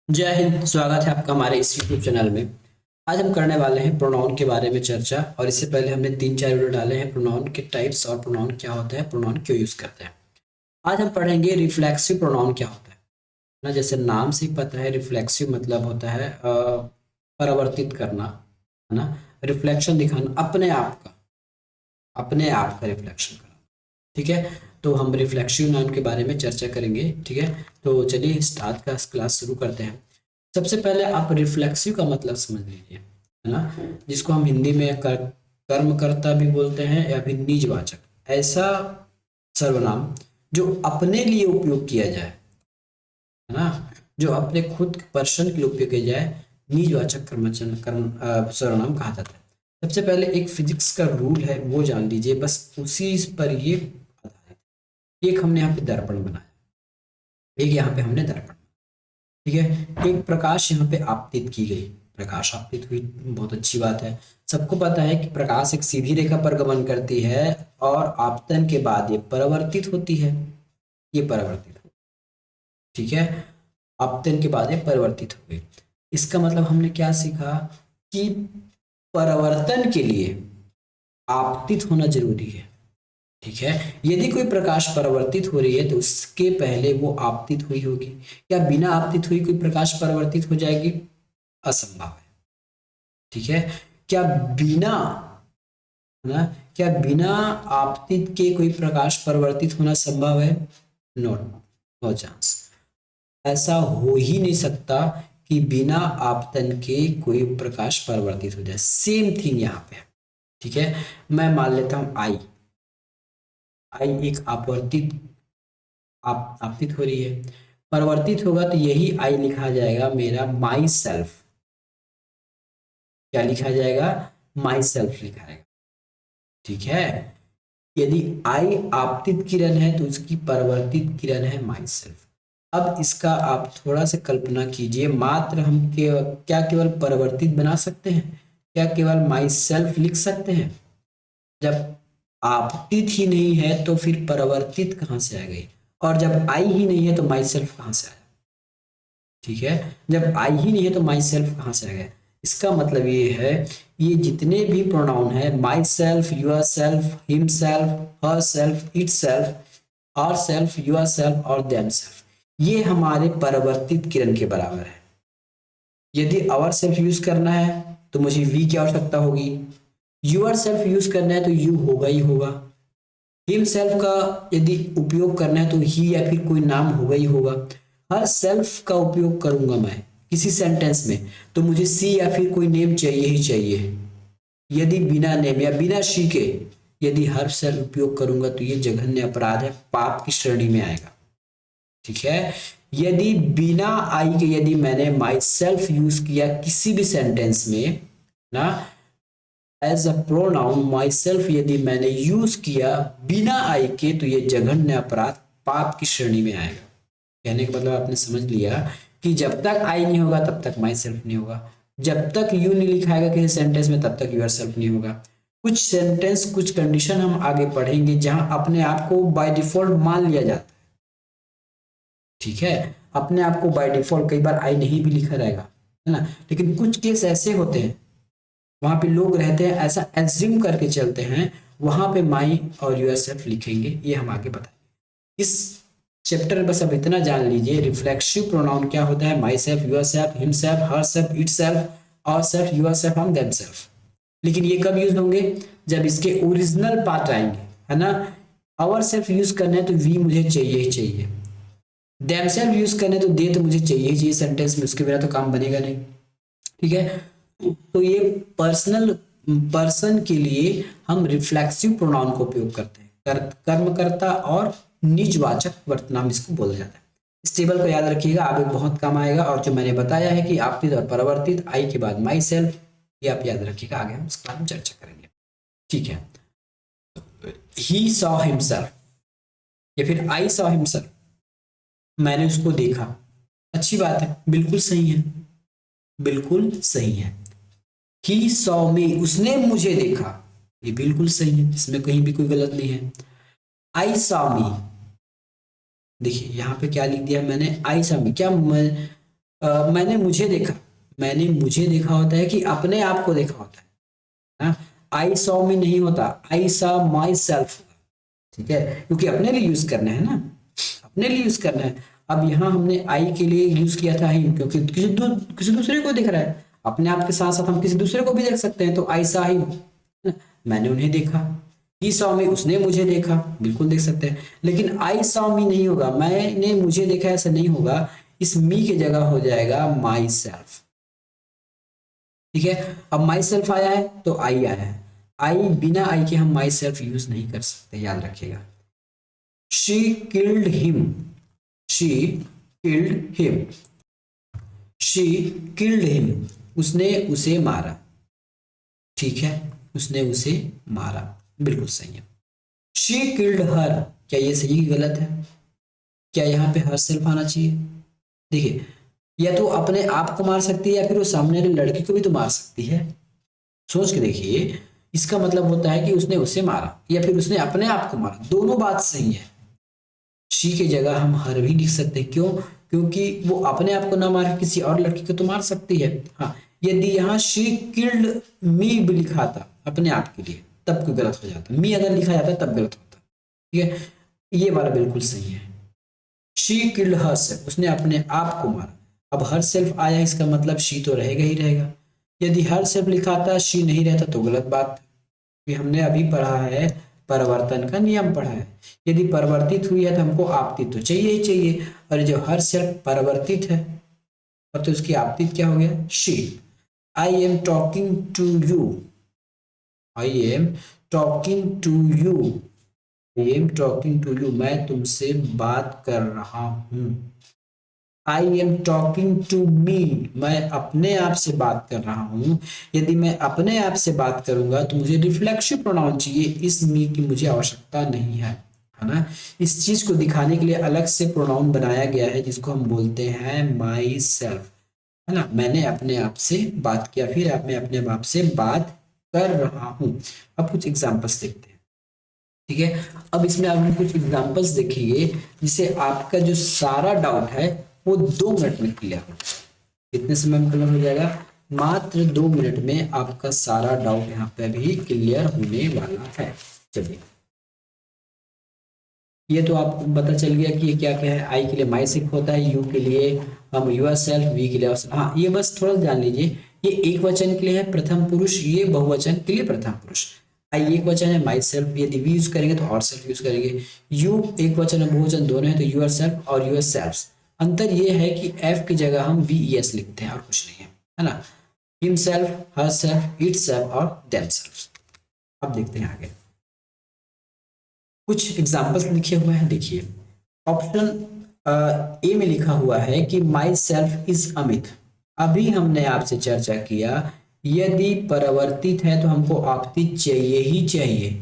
जय हिंद। स्वागत है आपका हमारे इस यूट्यूब चैनल में। आज हम करने वाले हैं प्रोनाउन के बारे में चर्चा। और इससे पहले हमने 3-4 वीडियो डाले हैं प्रोनाउन के टाइप्स और प्रोनाउन क्या होता है, प्रोनाउन क्यों यूज करते हैं। आज हम पढ़ेंगे रिफ्लेक्सिव प्रोनाउन क्या होता है ना। जैसे नाम से ही पता है, रिफ्लेक्सिव मतलब होता है परावर्तित करना, है ना। रिफ्लेक्शन दिखाना, अपने आप का रिफ्लेक्शन करना। ठीक है, तो हम रिफ्लेक्सिव नाउन के बारे में चर्चा करेंगे। ठीक है, तो चलिए स्टार्ट का क्लास शुरू करते हैं। सबसे पहले आप रिफ्लेक्सिव का मतलब समझ लीजिए, है ना। जिसको हम हिंदी में कर्मकर्ता भी बोलते हैं या फिर निजवाचक। ऐसा सर्वनाम जो अपने लिए उपयोग किया जाए, है ना, जो अपने खुद पर्सन के लिए उपयोग किया जाए, निजवाचक सर्वनाम कहा जाता है। सबसे पहले एक फिजिक्स का रूल है, वो जान लीजिए, बस उसी पर ये आधारित। एक हमने यहाँ पे दर्पण बनाया, एक यहाँ पे हमने दर्पण, ठीक है। एक प्रकाश यहाँ पे आपतित की गई, प्रकाश आपतित हुई, बहुत अच्छी बात है। सबको पता है कि प्रकाश एक सीधी रेखा पर गमन करती है और आपतन के बाद ये परावर्तित होती है। ये परावर्तित हो, ठीक है, आपतन के बाद ये परिवर्तित हो गई। इसका मतलब हमने क्या सीखा कि परावर्तन के लिए आपतित होना जरूरी है। ठीक है, यदि कोई प्रकाश परावर्तित हो रही है तो उसके पहले वो आपतित हुई होगी। क्या बिना आपतित हुई कोई प्रकाश परावर्तित हो जाएगी? असंभव है। ठीक है, क्या बिना, है ना, क्या बिना आपतित के कोई प्रकाश परावर्तित होना संभव है? No, no chance. ऐसा हो ही नहीं सकता कि बिना आपतन के कोई प्रकाश परावर्तित हो जाए। सेम थिंग यहाँ पे है। ठीक है, मैं मान लेता हूं आई, आई एक आपवर्तित, आप आपतित हो रही है, परिवर्तित होगा तो यही आई लिखा जाएगा मेरा माई सेल्फ। क्या लिखा जाएगा? माई सेल्फ लिखा जाएगा। ठीक है, यदि आई आपतित किरण है तो उसकी परिवर्तित किरण है माई सेल्फ। अब इसका आप थोड़ा सा कल्पना कीजिए, मात्र हम क्या केवल परिवर्तित बना सकते हैं? क्या केवल माई सेल्फ लिख सकते हैं? जब आपतित ही नहीं है तो फिर परिवर्तित कहाँ से आ गई? और जब आई ही नहीं है तो माई सेल्फ कहाँ से आया? ठीक है, जब आई ही नहीं है तो माई सेल्फ कहाँ से आ गया? इसका मतलब ये है, ये जितने भी प्रोनाउन है, myself, yourself, himself, herself, itself, our self, yourself और देम सेल्फ, ये हमारे परिवर्तित किरण के बराबर है। यदि आवर सेल्फ यूज करना है तो मुझे वी की आवश्यकता होगी। यूर सेल्फ यूज करना है तो यू होगा ही होगा। हिम सेल्फ का यदि उपयोग करना है तो ही या फिर कोई नाम होगा ही होगा। हर सेल्फ का उपयोग करूंगा मैं किसी सेंटेंस में तो मुझे सी या फिर कोई नेम चाहिए ही चाहिए। यदि बिना नेम या बिना शी के यदि हर सेल्फ उपयोग करूंगा तो ये जघन्य अपराध है, पाप की श्रेणी में आएगा। ठीक है, यदि बिना आई के यदि मैंने माई सेल्फ यूज किया किसी भी सेंटेंस में ना, as a pronoun myself यदि मैंने यूज किया बिना आई के तो ये जघन्य अपराध, पाप की श्रेणी में आएगा। कहने का मतलब आपने समझ लिया कि जब तक आई नहीं होगा तब तक माई सेल्फ नहीं होगा। जब तक यू नहीं लिखाएगा किसी सेंटेंस में तब तक यूर सेल्फ नहीं होगा। कुछ सेंटेंस, कुछ कंडीशन हम आगे पढ़ेंगे जहां अपने आप को बाय डिफॉल्ट मान लिया जाता है। ठीक है, अपने आप को बाय डिफॉल्ट कई बार आई नहीं भी लिखा रहेगा, है ना। लेकिन कुछ केस ऐसे होते हैं, वहां पे लोग रहते हैं ऐसा एज्यूम करके चलते हैं, वहां पे माई और यूर सेल्फ लिखेंगे। ये हम आगे बताएंगे इस चैप्टर में। बस अब इतना जान लीजिए, रिफ्लेक्सिव प्रोनाउन क्या होता है। Myself, yourself, himself, herself, itself, our self, yourself and them self. लेकिन ये कब यूज होंगे? जब इसके ओरिजिनल पार्ट आएंगे, है ना। आवर सेल्फ यूज करना है तो वी मुझे चाहिए ही चाहिए। देम सेल्फ यूज करने तो दे तो मुझे चाहिए ही चाहिए सेंटेंस में, उसके बिना तो काम बनेगा नहीं। ठीक है, तो ये पर्सनल पर्सन के लिए हम रिफ्लेक्सिव प्रोनाउन का उपयोग करते हैं। कर्मकर्ता और निजवाचक वर्तनाम इसको बोला जाता है। इस टेबल को याद रखिएगा, आगे बहुत काम आएगा। और जो मैंने बताया है कि आपतित और परिवर्तित, आई के बाद माई सेल्फ, ये आप याद रखिएगा, आगे हम इस क्लास में चर्चा करेंगे। ठीक है, ही सॉ हिमसेल्फ या फिर आई सॉ हिमसेल्फ, मैंने उसको देखा। अच्छी बात है, बिल्कुल सही है, बिल्कुल सही है। ही सॉ मी, उसने मुझे देखा, ये बिल्कुल सही है, इसमें कहीं भी कोई गलत नहीं है। आई सॉ मी, देखिए यहाँ पे क्या लिख दिया मैंने, आई सॉ मी। क्या मैं मैंने मुझे देखा, मैंने मुझे देखा होता है कि अपने आप को देखा होता है ना। आई सॉ मी नहीं होता, आई सॉ माई सेल्फ, ठीक है, क्योंकि अपने लिए यूज करना है ना, अपने लिए यूज करना है। अब यहाँ हमने आई के लिए यूज किया था हिम, क्योंकि किसी दूसरे को दिख रहा है, अपने आप के साथ साथ हम किसी दूसरे को भी देख सकते हैं, तो आई सॉ हिम, मैंने उन्हें देखा। ही सॉ मी, उसने मुझे देखा, बिल्कुल देख सकते हैं। लेकिन आई सॉ मी नहीं होगा, मैंने मुझे देखा ऐसा नहीं होगा, इस मी की जगह हो जाएगा माई सेल्फ, ठीक है। अब माई सेल्फ आया है तो आई आया है, आई बिना आई के हम माई सेल्फ यूज नहीं कर सकते, याद रखिएगा। She killed him, she killed him, she killed him, उसने उसे मारा, ठीक है, उसने उसे मारा, बिल्कुल सही है। शी किल्ड हर, क्या ये सही की गलत है? क्या यहाँ पे हर सेल्फ आना चाहिए? देखिए, या तो अपने आप को मार सकती है या फिर वो सामने वाली लड़की को भी तो मार सकती है। सोच के देखिए, इसका मतलब होता है कि उसने उसे मारा या फिर उसने अपने आप को मारा, दोनों बात सही है। शी की जगह हम हर भी लिख सकते हैं, क्यों? क्योंकि वो अपने आप को ना मार के किसी और लड़की को तो मार सकती है। हाँ, यदि यहाँ शी किल्ड मी भी लिखा था अपने आप के लिए, तब कोई गलत हो जाता, मी अगर लिखा जाता तब गलत होता, ठीक है। ये वाला बिल्कुल सही है, शी किल्ड हर सेल्फ, उसने अपने आप को मारा। अब हर सेल्फ आया, इसका मतलब शी तो रहेगा ही रहेगा। यदि हर सेल्फ लिखा था, शी नहीं रहता तो गलत बात। कि हमने अभी पढ़ा है, परिवर्तन का नियम पढ़ा है, यदि परिवर्तित हुई है तो हमको आपतित तो चाहिए ही चाहिए, और जो हर सेल्फ परिवर्तित है अब तो उसकी आपतित क्या हो गया? She. I am talking to you, I am talking to you, I am talking to you, मैं तुमसे बात कर रहा हूं। I am talking to me, मैं अपने आप से बात कर रहा हूं। यदि मैं अपने आप से बात करूंगा तो मुझे रिफ्लेक्सिव प्रोनाउन चाहिए, इस मी की मुझे आवश्यकता नहीं है ना। इस चीज को दिखाने के लिए अलग से प्रोनाउन बनाया गया है जिसको हम बोलते हैं माई सेल्फ, है ना। मैंने अपने आप से बात किया, फिर मैं अपने आप से बात कर रहा हूं। अब कुछ एग्जांपल्स देखते हैं, ठीक है। अब इसमें आप हम कुछ एग्जांपल्स देखेंगे जिससे आपका जो सारा डाउट है वो 2 मिनट में क्लियर हो जाएगा। कितने समय में क्लियर हो जाएगा? मात्र 2 मिनट में आपका सारा डाउट यहाँ पे भी क्लियर होने वाला है। चलिए, ये तो आपको पता चल गया कि ये क्या क्या है। आई के लिए माई सेल्फ होता है, यू के लिए हम यूर सेल्फ, वी के लिए हाँ, ये बस थोड़ा जान लीजिए, ये एक वचन के लिए है प्रथम पुरुष, ये बहुवचन के लिए प्रथम पुरुष। आई एक वचन है, माई सेल्फ, यदि वी यूज करेंगे तो और सेल्फ यूज करेंगे। यू एक वचन है, बहुवचन दोनों है, तो यूर सेल्फ और यूर सेल्फ। अंतर ये है कि एफ की जगह हम वी एस लिखते हैं और कुछ नहीं है ना। हिमसेल्फ, हरसेल्फ, इटसेल्फ और देमसेल्फ। अब देखते हैं आगे कुछ एग्जाम्पल्स लिखे हुए हैं, देखिए। ऑप्शन ए में लिखा हुआ है कि माई सेल्फ इज अमित। अभी हमने आपसे चर्चा किया, यदि परिवर्तित है तो हमको आपतित चाहिए ही चाहिए,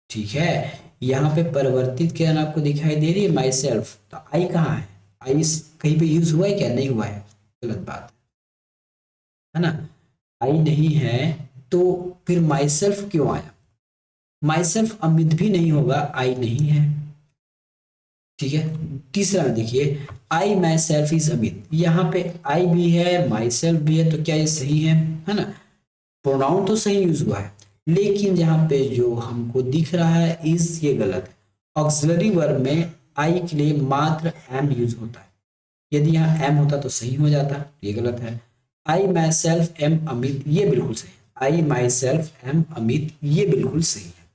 ठीक है। यहाँ पे परिवर्तित क्या आपको दिखाई दे रही है? माई सेल्फ, तो आई कहाँ है? आई कहीं पे यूज हुआ है क्या? नहीं हुआ है, गलत बात है ना। आई नहीं है तो फिर माई सेल्फ क्यों आया? माई सेल्फ अमित भी नहीं होगा, आई नहीं है, ठीक है। तीसरा में देखिए, आई माई सेल्फ इज अमित, यहाँ पे आई भी है माई सेल्फ भी है, तो क्या ये सही है ना। प्रोनाउन तो सही यूज हुआ है, लेकिन यहाँ पे जो हमको दिख रहा है इज, ये गलत है। ऑक्सिलरी वर्ब में आई के लिए मात्र एम यूज होता है, यदि यहाँ एम होता तो सही हो जाता, ये गलत है। I myself am Amit, ये बिल्कुल सही है। I myself am Amit, ये बिल्कुल सही है,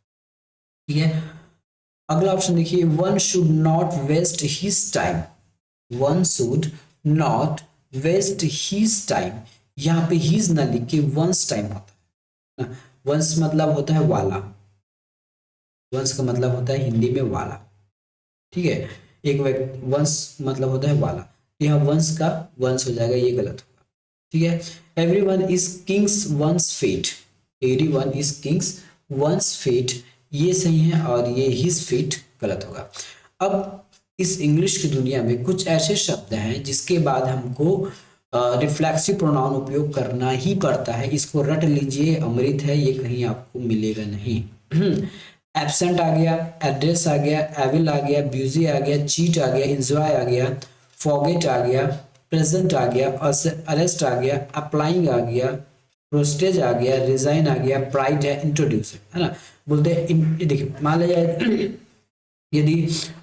ठीक है। अगला ऑप्शन देखिए, one should not waste his time, one should not waste his time, यहाँ पे हिज ना लिख के वंस टाइम होता है। वंस मतलब होता है वाला, वंस का मतलब होता है हिंदी में वाला, ठीक है। एक व्यक्ति वंस मतलब होता है वाला, यहाँ वंस का वंस हो जाएगा, ये गलत होगा, ठीक है। Everyone is king's one's fate, everyone is king's one's fate, ये सही है, और ये हिज फेट गलत होगा। अब इस इंग्लिश की दुनिया में कुछ ऐसे शब्द हैं जिसके बाद हमको रिफ्लेक्सिव प्रोनाउन उपयोग करना ही पड़ता है, इसको रट लीजिए, अमृत है ये, कहीं आपको मिलेगा नहीं। एब्सेंट आ गया, एड्रेस आ गया, एविल आ गया, ब्यूजी आ गया, चीट आ गया, इंजॉय आ गया, फॉरगेट आ गया, प्रेजेंट आ गया, अरेस्ट आ गया, अप्लाइंग आ गया, प्रोस्टेज आ गया, रिजाइन आ गया, प्राइड है, इंट्रोड्यूस है ना। बोलते हैं देखिए मान लिया जाए यदि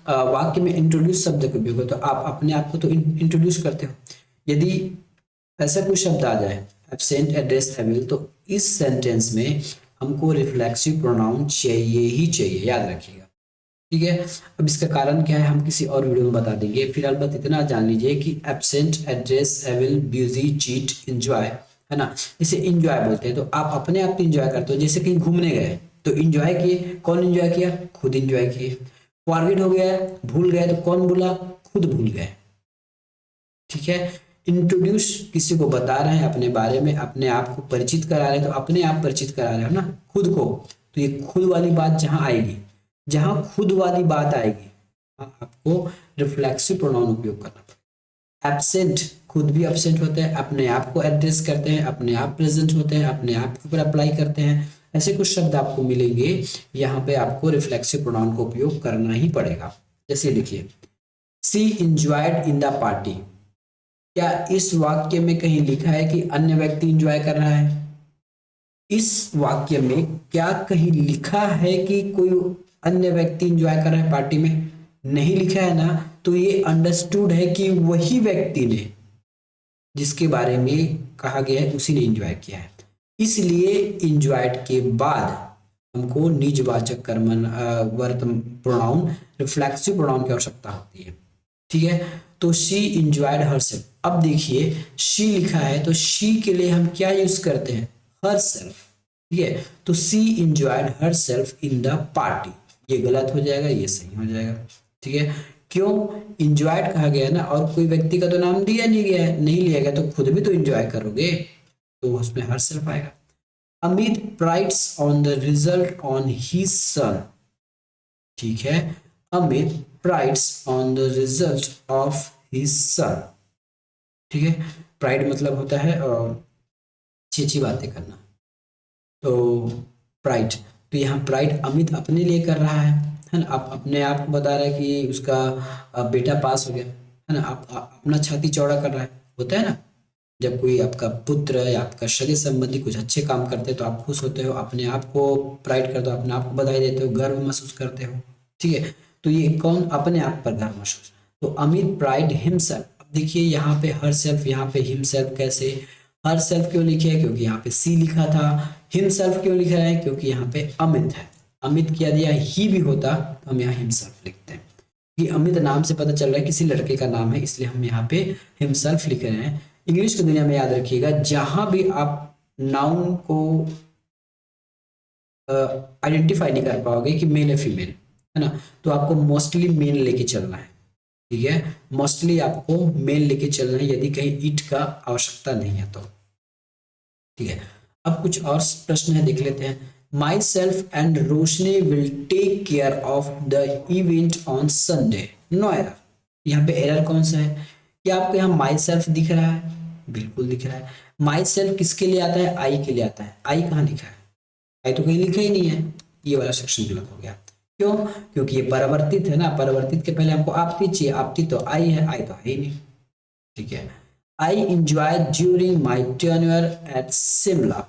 वाक्य में इंट्रोड्यूस शब्द का उपयोग हो तो आप अपने आप को तो इंट्रोड्यूस करते हो। यदि ऐसा कोई शब्द आ जाए एब्सेंट, एड्रेस, हैविल, तो इस सेंटेंस में हमको रिफ्लेक्सिव प्रोनाउन चाहिए ही चाहिए, याद रखिएगा। ठीक है, अब इसका कारण क्या है हम किसी और वीडियो में बता देंगे। फिलहाल बस इतना जान लीजिए कि एब्सेंट, एड्रेस, हैविल, बिजी, चीट, एंजॉय है ना, इसे एंजॉय बोलते हैं। तो आप अपने आप तो एंजॉय करते हो, जैसे कहीं घूमने गए तो एंजॉय किए, कौन एंजॉय किया? खुद एंजॉय किए। फॉरगेट हो गया, भूल गए, तो कौन भूला? खुद भूल गए। ठीक है, इंट्रोड्यूस किसी को बता रहे हैं अपने बारे में, अपने आप को परिचित करा रहे हैं, तो अपने आप परिचित करा रहे हो ना खुद को, तो ये खुद वाली बात जहां आएगी, जहां खुद वाली बात आएगी आपको रिफ्लेक्सिव प्रोनाउन उपयोग करना पड़ेगा। एब्सेंट, खुद भी एब्सेंट होते हैं, अपने आप को एड्रेस करते हैं, अपने आप प्रेजेंट होते हैं, अपने आप के ऊपर अप्लाई करते हैं। ऐसे कुछ शब्द आपको मिलेंगे, यहाँ पे आपको रिफ्लेक्सिव प्रोनाउन का उपयोग करना ही पड़ेगा। जैसे देखिए, सी इंजॉयड इन द पार्टी, क्या इस वाक्य में कहीं लिखा है कि अन्य व्यक्ति इंजॉय कर रहा है? इस वाक्य में क्या कहीं लिखा है कि कोई अन्य व्यक्ति इंजॉय कर रहा है पार्टी में? नहीं लिखा है ना, तो ये अंडरस्टूड है कि वही व्यक्ति ने, जिसके बारे में कहा गया है, उसी ने इंजॉय किया है। इसलिए इंजॉयड के बाद हमको निजवाचक कर्मन वर्त प्रोनाउन, रिफ्लेक्सिव प्रोनाउन की आवश्यकता होती है। ठीक है, तो शी इंजॉयड हरसेल्फ। अब देखिए शी लिखा है, तो शी के लिए हम क्या यूज करते हैं? हरसेल्फ। ठीक है, तो she enjoyed herself in the party, ये गलत हो जाएगा, ये सही हो जाएगा। ठीक है, क्यों? इंजॉयड कहा गया है ना, और कोई व्यक्ति का तो नाम दिया नहीं गया है, नहीं लिया गया, तो खुद भी तो इंजॉय करोगे, तो उसमें हरसेल्फ आएगा। Amit prides on the result on his son. ठीक है, Amit prides on the result of his son. ठीक है, प्राइड मतलब होता है अच्छी अच्छी बातें करना, तो प्राइड, तो यहाँ प्राइड अमित अपने लिए कर रहा है ना। आप अपने आप को बता रहा है कि उसका बेटा पास हो गया है ना, आप अपना छाती चौड़ा कर रहा है, होता है ना। जब कोई आपका पुत्र या आपका सगे संबंधी कुछ अच्छे काम करते हैं तो आप खुश होते हो, अपने आप को प्राइड करते हो, अपने आप को बधाई देते हो, गर्व महसूस करते हो। ठीक है, तो ये कौन? अपने आप पर गर्व महसूस। तो अमित प्राइड हिमसेल्फ। अब देखिए यहाँ पे हर सेल्फ, यहाँ पे हिमसेल्फ। कैसे हर सेल्फ क्यों लिखे है? क्योंकि यहाँ पे सी लिखा था। हिमसेल्फ क्यों लिखा है? क्योंकि यहाँ पे अमित है। अमित किया दिया ही भी होता तो हम यहाँ हिमसेल्फ लिखते हैं। कि अमित नाम से पता चल रहा है किसी लड़के का नाम है, इसलिए हम यहाँ पे हिमसेल्फ लिख रहे हैं। इंग्लिश की दुनिया में याद रखिएगा, जहां भी आप नाउन को आइडेंटिफाई नहीं कर पाओगे कि मेल है फीमेल है ना, तो आपको मोस्टली मेल लेके चलना है। ठीक है, मोस्टली आपको मेल लेके चलना है, यदि कहीं इट का आवश्यकता नहीं है तो। ठीक है, अब कुछ और प्रश्न है, देख लेते हैं। Myself and Roshni will take care of the event on Sunday, no error. यहाँ पे एरर कौन सा है? क्या आपको यहाँ माई सेल्फ दिख रहा है? बिल्कुल दिख रहा है। माई सेल्फ किसके लिए आता है? आई के लिए आता है। आई कहाँ लिखा है? आई तो कहीं लिखा ही नहीं है, ये वाला सेक्शन गलत हो गया। क्यों? क्योंकि ये परिवर्तित है ना, परिवर्तित के पहले हमको आपती चाहिए, आपती तो आई है, आई तो है ही नहीं। ठीक है, I enjoy during my tenure at Shimla.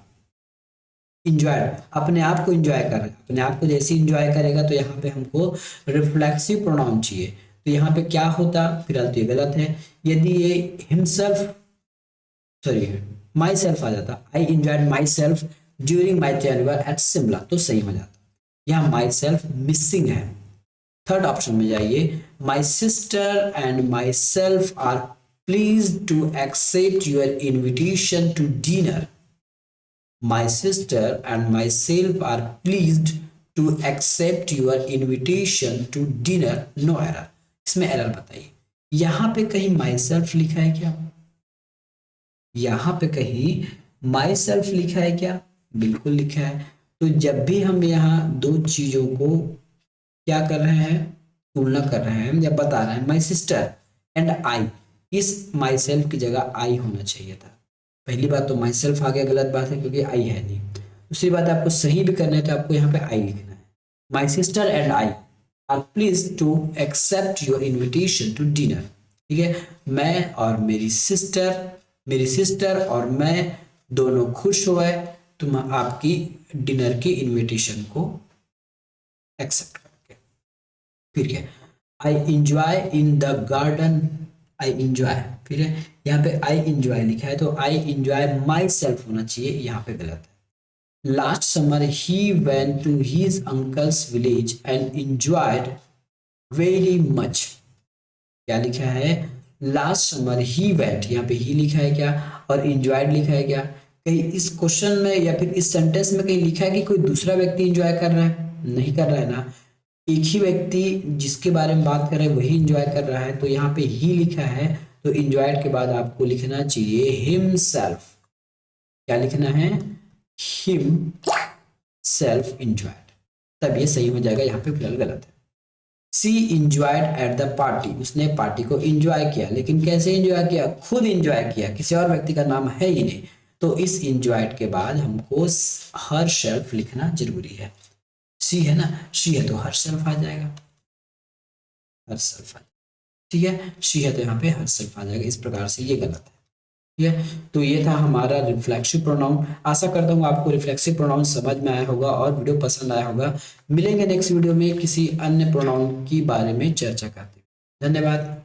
Enjoy, अपने आप को इंजॉय कर रहे हैं, अपने आप को जैसे इंजॉय करेगा तो यहाँ पे हमको रिफ्लेक्सिव प्रोनाउन चाहिए, तो यहाँ पे क्या होता? फिलहाल तो ये गलत है। यदि ये हिमसेल्फ, सॉरी माई सेल्फ आ जाता, I enjoyed myself during my tenure at Shimla, तो सही हो जाता। यहाँ माई सेल्फ मिसिंग है। थर्ड ऑप्शन में जाइए, my sister and myself are pleased to accept your invitation to dinner. My sister and myself are pleased to accept your invitation to dinner, no error। इसमें error बताइए, यहां पे कहीं myself लिखा है क्या? यहां पे कहीं myself लिखा है क्या? बिल्कुल लिखा है। तो जब भी हम यहाँ दो चीजों को क्या कर रहे हैं, तुलना कर रहे हैं या बता रहे हैं, my sister and I, इस myself की जगह I होना चाहिए था। पहली बात तो माई सेल्फ आ गया, गलत बात है क्योंकि आई है नहीं। दूसरी बात आपको सही भी करना है तो आपको यहाँ पे आई लिखना है। My sister and I are please to accept your invitation to dinner. ठीक है, मैं और मेरी सिस्टर और मैं दोनों खुश हुए तुम आपकी डिनर की इनविटेशन को एक्सेप्ट करके। फिर क्या, I enjoy in the garden, I enjoy, फिर है यहाँ पे आई इंजॉय लिखा है तो आई इंजॉय माई सेल्फ होना चाहिए, यहाँ पे गलत है। Last summer he went to his uncle's village and enjoyed very much, क्या लिखा है, लास्ट समर ही वेंट, यहाँ पे ही लिखा है क्या और इंजॉयड लिखा है क्या, कहीं इस क्वेश्चन में या फिर इस सेंटेंस में कहीं लिखा है कि कोई दूसरा व्यक्ति इंजॉय कर रहा है, नहीं कर रहा है ना, एक ही व्यक्ति जिसके बारे में बात कर रहे हैं वही इंजॉय कर रहा है, तो यहाँ पे ही लिखा है तो इंजॉयड के बाद आपको लिखना चाहिए हिमसेल्फ, क्या लिखना है, हिम सेल्फ इंजॉयड, तब ये सही हो जाएगा, यहाँ पे फिलहाल गलत है। सी इंजॉयड एट द पार्टी, उसने पार्टी को इंजॉय किया, लेकिन कैसे इंजॉय किया, खुद इंजॉय किया, किसी और व्यक्ति का नाम है ही नहीं, तो इस इंजॉयड के बाद हमको हर सेल्फ लिखना जरूरी है। सी है ना, सी है तो हर सेल्फ आ जाएगा, हर सेल्फ आ जाएगा, ठीक है, सी है तो यहाँ पे हर सेल्फ आ जाएगा, इस प्रकार से ये गलत है। ठीक है, तो ये था हमारा रिफ्लेक्सिव प्रोनाउन। आशा करता हूँ आपको रिफ्लेक्सिव प्रोनाउन समझ में आया होगा और वीडियो पसंद आया होगा। मिलेंगे नेक्स्ट वीडियो में किसी अन्य प्रोनाउन के बारे में चर्चा करते हुए। धन्यवाद।